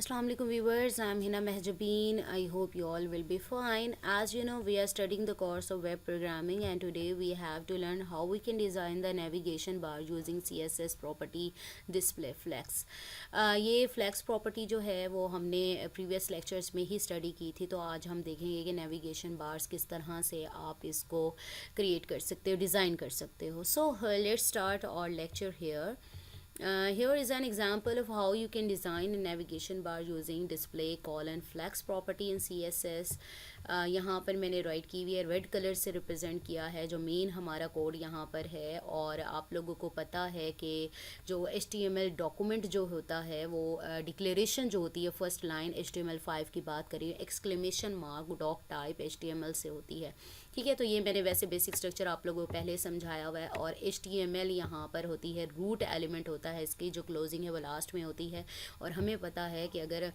Assalamu alaikum viewers, I'm Hina Mehjabeen. I hope you all will be fine. As you know, we are studying the course of web programming and today we have to learn how we can design the navigation bar using CSS property display flex. ये flex property जो है वो हमने previous lectures में ही study की थी, तो आज हम देखेंगे कि navigation bars किस तरह से आप इसको create कर सकते हो, design कर सकते हो. So let's start our lecture here. Here is an example of how you can design a navigation bar using display colon flex property in CSS. यहाँ पर मैंने राइट की हुई है, रेड कलर से रिप्रेजेंट किया है जो मेन हमारा कोड यहाँ पर है। और आप लोगों को पता है कि जो HTML डॉक्यूमेंट जो होता है वो डिक्लेरेशन जो होती है फर्स्ट लाइन HTML5 की बात करें, exclamation mark doc type HTML से होती है। ठीक है, तो ये मैंने वैसे बेसिक स्ट्रक्चर आप लोगों को पहले समझाया हुआ है। और HTML यहाँ पर होती है रूट एलिमेंट होता है, इसकी जो क्लोजिंग है वो लास्ट में होती है। और हमें पता है कि अगर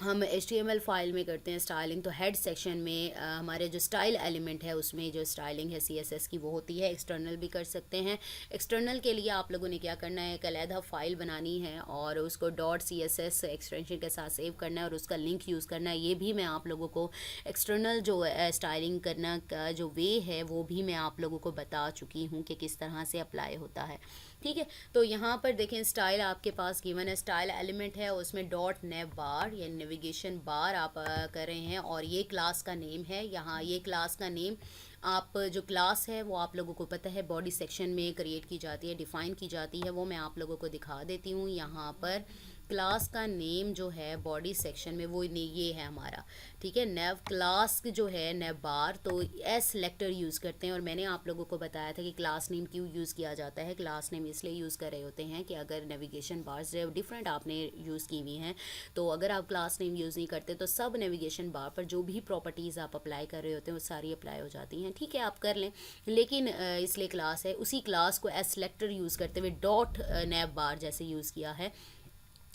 हम HTML फाइल में करते हैं स्टाइलिंग, तो हेड सेक्शन में हमारे जो स्टाइल एलिमेंट है उसमें जो स्टाइलिंग है CSS की वो होती है। एक्सटर्नल भी कर सकते हैं। एक्सटर्नल के लिए आप लोगों ने क्या करना है, एक अलहदा फाइल बनानी है और उसको .css एक्सटेंशन के साथ सेव करना है और उसका लिंक यूज़ करना है। ये भी मैं आप लोगों को एक्सटर्नल जो स्टाइलिंग करना का जो वे है वो भी मैं आप लोगों को बता चुकी हूँ कि किस तरह से अप्लाई होता है। ठीक है, तो यहाँ पर देखें स्टाइल आपके पास गिवन है, स्टाइल एलिमेंट है, उसमें .nav बार या नेविगेशन बार आप कर रहे हैं और ये क्लास का नेम है। यहाँ ये क्लास का नेम आप जो क्लास है वो आप लोगों को पता है बॉडी सेक्शन में क्रिएट की जाती है, डिफ़ाइन की जाती है, वो मैं आप लोगों को दिखा देती हूँ। यहाँ पर क्लास का नेम जो है बॉडी सेक्शन में वो ये है हमारा। ठीक है, नेव क्लास जो है नेव बार, तो एस सेलेक्टर यूज़ करते हैं। और मैंने आप लोगों को बताया था कि क्लास नेम क्यों यूज़ किया जाता है। क्लास नेम इसलिए यूज़ कर रहे होते हैं कि अगर नेविगेशन बार्स डिफरेंट आपने यूज़ की हुई हैं, तो अगर आप क्लास नेम यूज़ नहीं करते तो सब नेविगेशन बार पर जो भी प्रॉपर्टीज़ आप अप्लाई कर रहे होते हैं वो सारी अप्लाई हो जाती हैं। ठीक है, आप कर लें, लेकिन इसलिए क्लास है, उसी क्लास को एस सेलेक्टर यूज़ करते हुए .nav बार जैसे यूज़ किया है।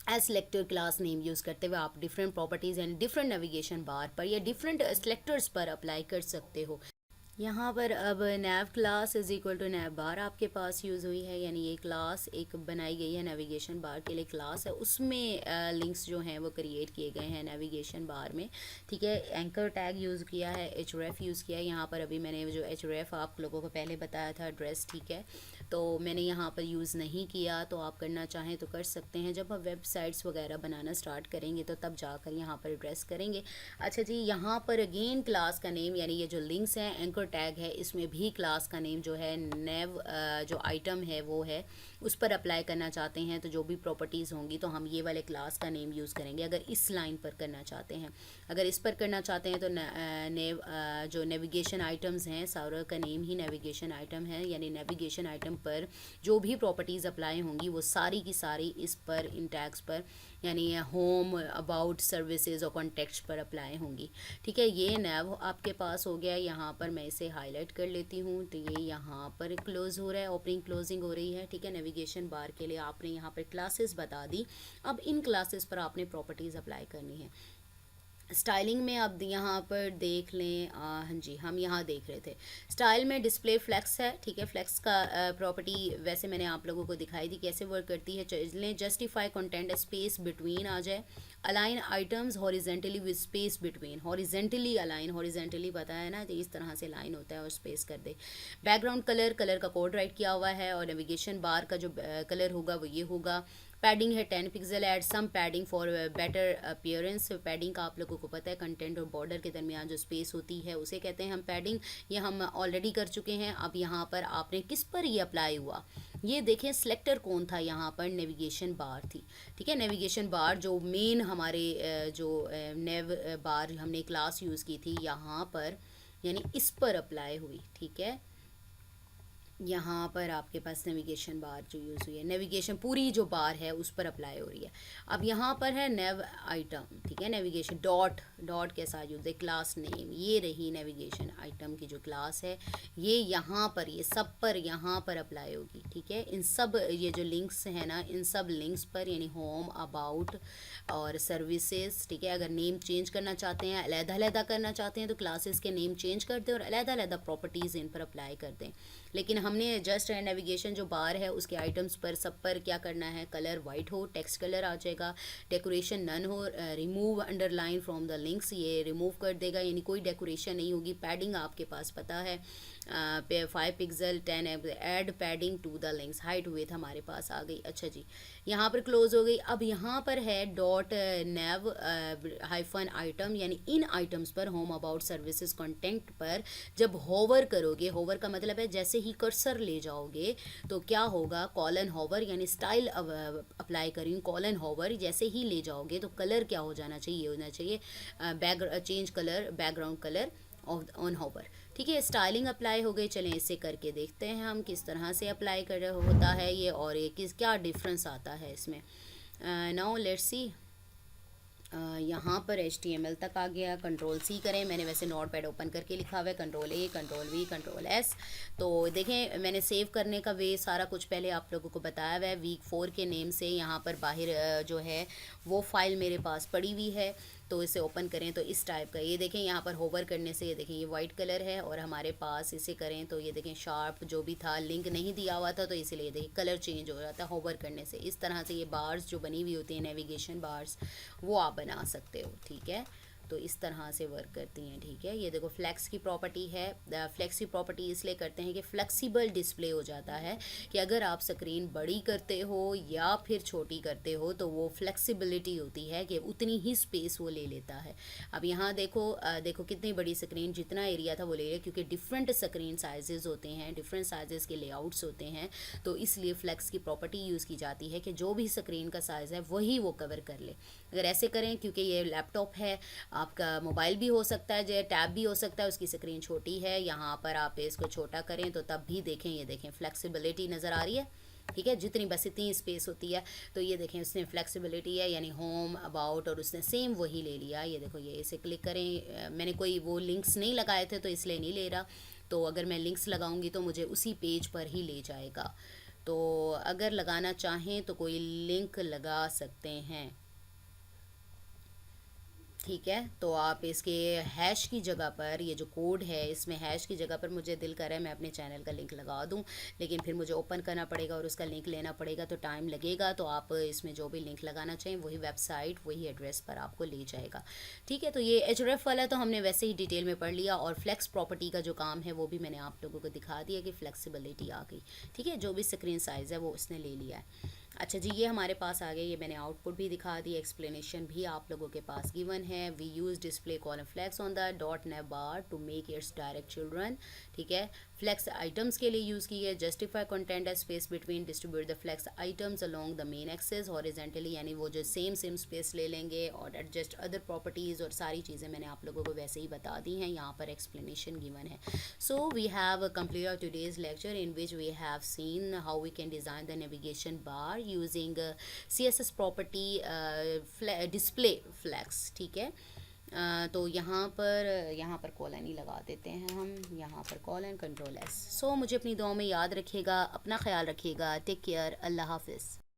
As selector class name use करते हुए आप different properties and different navigation bar पर या डिफरेंट सेलेक्टर्स पर अप्लाई कर सकते हो। यहाँ पर अब nav class is equal to nav bar आपके पास यूज़ हुई है, यानी ये क्लास एक बनाई गई है नेविगेशन बार के लिए क्लास है, उसमें लिंक्स जो हैं वो क्रिएट किए गए हैं नेविगेशन बार में। ठीक है, एंकर टैग यूज़ किया है, href यूज़ किया है। यहाँ पर अभी मैंने जो href आप लोगों को पहले बताया था एड्रेस, ठीक है, तो मैंने यहाँ पर यूज़ नहीं किया, तो आप करना चाहें तो कर सकते हैं। जब हम वेबसाइट्स वगैरह बनाना स्टार्ट करेंगे तो तब जाकर यहाँ पर एड्रेस करेंगे। अच्छा जी, यहाँ पर अगेन क्लास का नेम यानी ये जो लिंक्स हैं एंकर टैग है, इसमें भी क्लास का नेम जो है नेव जो आइटम है वो है, उस पर अप्लाई करना चाहते हैं तो जो भी प्रॉपर्टीज़ होंगी तो हम ये वाले क्लास का नेम यूज़ करेंगे अगर इस लाइन पर करना चाहते हैं। अगर इस पर करना चाहते हैं तो जो नेविगेशन आइटम्स हैं सारा का नेम ही नेविगेशन आइटम है, यानी नेविगेशन आइटम पर जो भी प्रॉपर्टीज़ अप्लाई होंगी वो सारी की सारी इस पर इन टैग्स पर यानी होम अबाउट सर्विसेज और कॉन्टेक्ट्स पर अप्लाई होंगी। ठीक है, ये नैव आपके पास हो गया। यहाँ पर मैं इसे हाईलाइट कर लेती हूँ, तो ये यहाँ पर क्लोज हो रहा है, ओपनिंग क्लोजिंग हो रही है। ठीक है, नेविगेशन बार के लिए आपने यहाँ पर क्लासेस बता दी, अब इन क्लासेस पर आपने प्रॉपर्टीज़ अप्लाई करनी है। स्टाइलिंग में अब यहाँ पर देख लें, हाँ जी, हम यहाँ देख रहे थे स्टाइल में डिस्प्ले फ्लेक्स है। ठीक है, फ्लेक्स का प्रॉपर्टी वैसे मैंने आप लोगों को दिखाई दी कैसे वर्क करती है। चलें, जस्टिफाई कंटेंट स्पेस बिटवीन आ जाए, align items horizontally with space between, horizontally align, horizontally पता है ना, तो इस तरह से लाइन होता है और स्पेस कर दे। बैकग्राउंड कलर का कोड राइट किया हुआ है और नेविगेशन बार का जो कलर होगा वो ये होगा। पैडिंग है 10 pixel, add some padding for better appearance. Padding का आप लोगों को पता है कंटेंट और बॉर्डर के दरमियान जो स्पेस होती है उसे कहते हैं हम पैडिंग, ये हम ऑलरेडी कर चुके हैं। अब यहाँ पर आपने किस पर ये अप्लाई हुआ, ये देखें सिलेक्टर कौन था, यहाँ पर नेविगेशन बार थी। ठीक है, नेविगेशन बार जो मेन हमारे जो नेव बार हमने क्लास यूज़ की थी यहाँ पर, यानी इस पर अप्लाई हुई। ठीक है, यहाँ पर आपके पास नेविगेशन बार जो यूज़ हुई है, नेविगेशन पूरी जो बार है उस पर अप्लाई हो रही है। अब यहाँ पर है नेव आइटम। ठीक है, नेविगेशन डॉट के साथ यूज़ है क्लास नेम, ये रही नेविगेशन आइटम की जो क्लास है, ये यहाँ पर ये सब पर यहाँ पर अप्लाई होगी। ठीक है, इन सब ये जो लिंक्स हैं ना, इन सब लिंक्स पर यानी होम अबाउट और सर्विसेज। ठीक है, अगर नेम चेंज करना चाहते हैं, अलहदा करना चाहते हैं तो क्लासेस के नेम चेंज कर दें और अलहदा प्रॉपर्टीज़ इन पर अप्लाई कर दें। लेकिन हमने जस्ट नेविगेशन जो बार है उसके आइटम्स पर सब पर क्या करना है, कलर वाइट हो, टेक्स्ट कलर आ जाएगा, डेकोरेशन नन हो, remove underline from the links, ये रिमूव कर देगा, यानी कोई डेकोरेशन नहीं होगी। पैडिंग आपके पास पता है 5 pixel 10 add padding to the links, height width हमारे पास आ गई। अच्छा जी, यहाँ पर क्लोज हो गई। अब यहाँ पर है डॉट नेव हाइफन आइटम, यानी इन आइटम्स पर होम अबाउट सर्विसेज कंटेंट पर जब होवर करोगे, होवर का मतलब है जैसे ही कर्सर ले जाओगे तो क्या होगा, कॉलन होवर यानी स्टाइल अप्लाई करी, कॉलन होवर जैसे ही ले जाओगे तो कलर क्या हो जाना चाहिए, होना चाहिए back change colour, background colour of on hover. ठीक है, स्टाइलिंग अप्लाई हो गई। चलें इसे करके देखते हैं हम किस तरह से अप्लाई कर होता है ये, और ये किस क्या डिफरेंस आता है इसमें। नाउ लेट्स सी, यहाँ पर HTML तक आ गया। कंट्रोल C करें, मैंने वैसे नोट पैड ओपन करके लिखा हुआ है, control A, control V, control S। तो देखें मैंने सेव करने का वे सारा कुछ पहले आप लोगों को बताया हुआ है। वीक 4 के नेम से यहाँ पर बाहर जो है वो फाइल मेरे पास पड़ी हुई है, तो इसे ओपन करें तो इस टाइप का ये देखें, यहाँ पर होवर करने से ये देखें ये वाइट कलर है, और हमारे पास इसे करें तो ये देखें शार्प जो भी था लिंक नहीं दिया हुआ था, तो इसीलिए देखिए कलर चेंज हो जाता है होवर करने से। इस तरह से ये बार्स जो बनी हुई होती हैं नेविगेशन बार्स, वो आप बना सकते हो। ठीक है, तो इस तरह से वर्क करती हैं। ठीक है, ये देखो फ्लेक्स की प्रॉपर्टी है। फ्लेक्स की प्रॉपर्टी इसलिए करते हैं कि फ्लेक्सिबल डिस्प्ले हो जाता है, कि अगर आप स्क्रीन बड़ी करते हो या फिर छोटी करते हो तो वो फ्लेक्सिबिलिटी होती है कि उतनी ही स्पेस वो ले लेता है। अब यहाँ देखो देखो कितनी बड़ी स्क्रीन, जितना एरिया था वो ले लिया, क्योंकि डिफरेंट स्क्रीन साइजेस होते हैं, डिफरेंट साइजेस के लेआउट्स होते हैं, तो इसलिए फ्लेक्स की प्रॉपर्टी यूज़ की जाती है कि जो भी स्क्रीन का साइज़ है वही वो कवर कर ले। अगर ऐसे करें, क्योंकि ये लैपटॉप है, आपका मोबाइल भी हो सकता है, जो टैब भी हो सकता है, उसकी स्क्रीन छोटी है, यहाँ पर आप इसको छोटा करें तो तब भी देखें, ये देखें फ्लेक्सिबिलिटी नज़र आ रही है। ठीक है, जितनी बस इतनी स्पेस होती है, तो ये देखें उसने फ्लेक्सिबिलिटी है, यानी होम अबाउट और उसने सेम वही ले लिया। ये देखो, ये इसे क्लिक करें, मैंने कोई वो लिंक्स नहीं लगाए थे तो इसलिए नहीं ले रहा, तो अगर मैं लिंक्स लगाऊंगी तो मुझे उसी पेज पर ही ले जाएगा। तो अगर लगाना चाहें तो कोई लिंक लगा सकते हैं। ठीक है, तो आप इसके हैश की जगह पर, ये जो कोड है इसमें हैश की जगह पर मुझे दिल कर रहा है मैं अपने चैनल का लिंक लगा दूं, लेकिन फिर मुझे ओपन करना पड़ेगा और उसका लिंक लेना पड़ेगा, तो टाइम लगेगा। तो आप इसमें जो भी लिंक लगाना चाहें वही वेबसाइट वही एड्रेस पर आपको ले जाएगा। ठीक है, तो ये HRF वाला तो हमने वैसे ही डिटेल में पढ़ लिया, और फ्लेक्स प्रॉपर्टी का जो काम है वो भी मैंने आप लोगों को दिखा दिया कि फ्लेक्सिबिलिटी आ गई। ठीक है, जो भी स्क्रीन साइज़ है वो उसने ले लिया है। अच्छा जी, ये हमारे पास आ गया, ये मैंने आउटपुट भी दिखा दी, एक्सप्लेनेशन भी आप लोगों के पास गिवन है। We use display column flex on the dot nav bar to make its direct children. ठीक है, फ्लेक्स आइटम्स के लिए यूज़ की है। Justify content as space between, distribute the flex items along the main axis horizontally, यानी वो जो same space ले लेंगे, और एडजस्ट अदर प्रॉपर्टीज़ और सारी चीज़ें मैंने आप लोगों को वैसे ही बता दी हैं, यहाँ पर एक्सप्लेनेशन गिवन है। So we have completed today's lecture in which we have seen how we can design the navigation bar using CSS property display flex। ठीक है, तो यहाँ पर कॉलन ही लगा देते हैं हम, यहाँ पर कॉलन कंट्रोल S। सो मुझे अपनी दुआ में याद रखिएगा, अपना ख्याल रखिएगा, टेक केयर, अल्लाह हाफिज़।